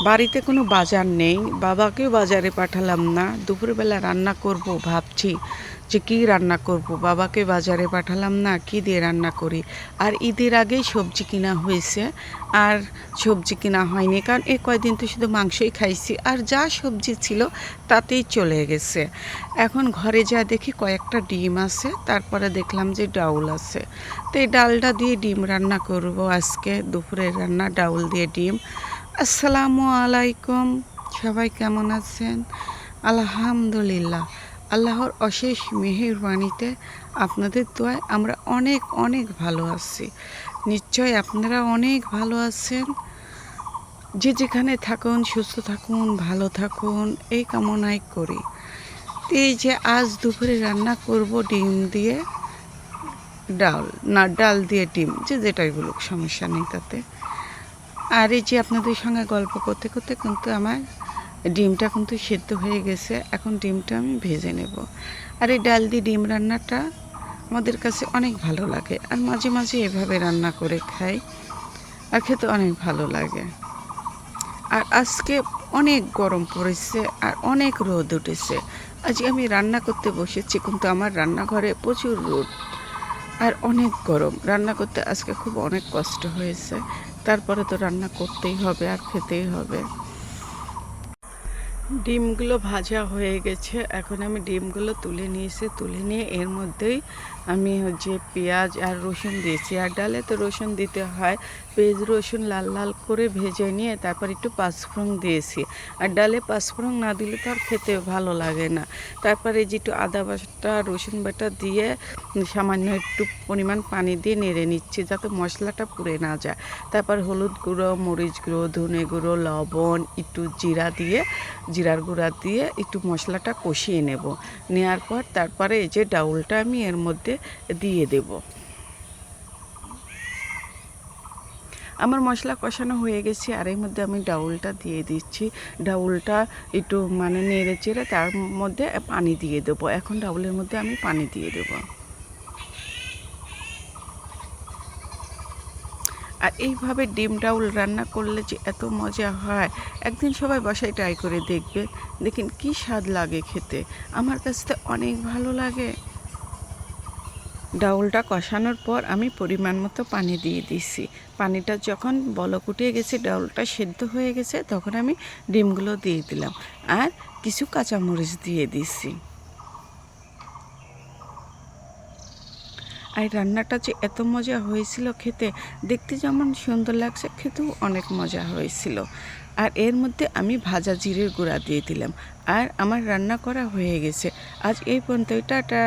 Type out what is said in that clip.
বাড়িতে কোনো বাজার নেই, বাবাকেও বাজারে পাঠালাম না। দুপুরবেলা রান্না করব ভাবছি যে কী রান্না করব, বাবাকে বাজারে পাঠালাম না, কী দিয়ে রান্না করি। আর ঈদের আগেই সবজি কিনা হয়েছে, আর সবজি কিনা হয়নি, কারণ এই কয়দিন তো শুধু মাংসই খাইছি, আর যা সবজি ছিল তাতেই চলে গেছে। এখন ঘরে যা দেখি কয়েকটা ডিম আছে, তারপরে দেখলাম যে ডাউল আছে। তো এই ডালটা দিয়ে ডিম রান্না করব আজকে, দুপুরের রান্না ডাউল দিয়ে ডিম। আসসালামু আলাইকুম, সবাই কেমন আছেন? আলহামদুলিল্লাহ, আল্লাহর অশেষ মেহেরবানিতে আপনাদের দোয়ায় আমরা অনেক অনেক ভালো আছি। নিশ্চয় আপনারা অনেক ভালো আছেন। যে যেখানে থাকুন সুস্থ থাকুন, ভালো থাকুন, এই কামনাই করি। এই যে আজ দুপুরে রান্না করব ডিম দিয়ে ডাল, না ডাল দিয়ে ডিম, যে যেটাই বলুক সমস্যা নেই তাতে। আর এই যে আপনাদের সঙ্গে গল্প করতে করতে কিন্তু আমার ডিমটা কিন্তু সেদ্ধ হয়ে গেছে। এখন ডিমটা আমি ভেজে নেব। আর এই ডাল দিয়ে ডিম রান্নাটা আমাদের কাছে অনেক ভালো লাগে, আর মাঝে মাঝে এভাবে রান্না করে খাই, আর খেতে অনেক ভালো লাগে। আর আজকে অনেক গরম পড়েছে আর অনেক রোদ উঠেছে। আজকে আমি রান্না করতে বসেছি, কিন্তু আমার রান্নাঘরে প্রচুর রোদ আর অনেক গরম। রান্না করতে আজকে খুব অনেক কষ্ট হয়েছে, তারপরে তো রান্না করতেই হবে আর খেতেই হবে। ডিমগুলো ভাজা হয়ে গেছে, এখন আমি ডিমগুলো তুলে নিয়েছি। তুলে নিয়ে এর মধ্যেই আমি হচ্ছে পেঁয়াজ আর রসুন দিয়েছি। আর ডালে তো রসুন দিতে হয়, পেঁয়াজ রসুন লাল লাল করে ভেজে নিয়ে তারপর একটু পাঁচফোড়ন দিয়েছি। আর ডালে পাঁচফোড়ন না দিলে তো আর খেতে ভালো লাগে না। তারপরে যে একটু আদা বাটা রসুন বাটা দিয়ে সামান্য একটু পরিমাণ পানি দিয়ে নেড়ে নিচ্ছি, যাতে মশলাটা পুড়ে না যায়। তারপর হলুদ গুঁড়ো, মরিচ গুঁড়ো, ধনে গুঁড়ো, লবণ, একটু জিরার গুঁড়া দিয়ে একটু মশলাটা কষিয়ে নেব। নেওয়ার পর তারপরে এই যে ডাউলটা আমি এর মধ্যে দিয়ে দেব। আমার মশলা কষানো হয়ে গেছে, আর এর মধ্যে আমি ডাউলটা দিয়ে দিচ্ছি। ডাউলটা একটু নেড়ে চেড়ে তার মধ্যে পানি দিয়ে দেবো। এখন ডাউলের মধ্যে আমি পানি দিয়ে দেবো। আর এইভাবে ডিম ডাউল রান্না করলে যে এত মজা হয়, একদিন সবাই বাসায় ট্রাই করে দেখবে, দেখেন কি স্বাদ লাগে খেতে। আমার কাছে অনেক ভালো লাগে। ডাউলটা কষানোর পর আমি পরিমাণ মতো পানি দিয়ে দিছি। পানিটা যখন বলক উঠে গেছে, ডাউলটা সেদ্ধ হয়ে গেছে, তখন আমি ডিমগুলো দিয়ে দিলাম আর কিছু কাঁচামরিচ দিয়ে দিছি। আর রান্নাটা যে এত মজা হয়েছিল খেতে, দেখতে যেমন সুন্দর লাগছে, খেতেও অনেক মজা হয়েছিল। আর এর মধ্যে আমি ভাজা জিরের গুঁড়া দিয়ে দিলাম। আর আমার রান্না করা হয়ে গেছে। আজ এই পর্যন্তই, টাটা।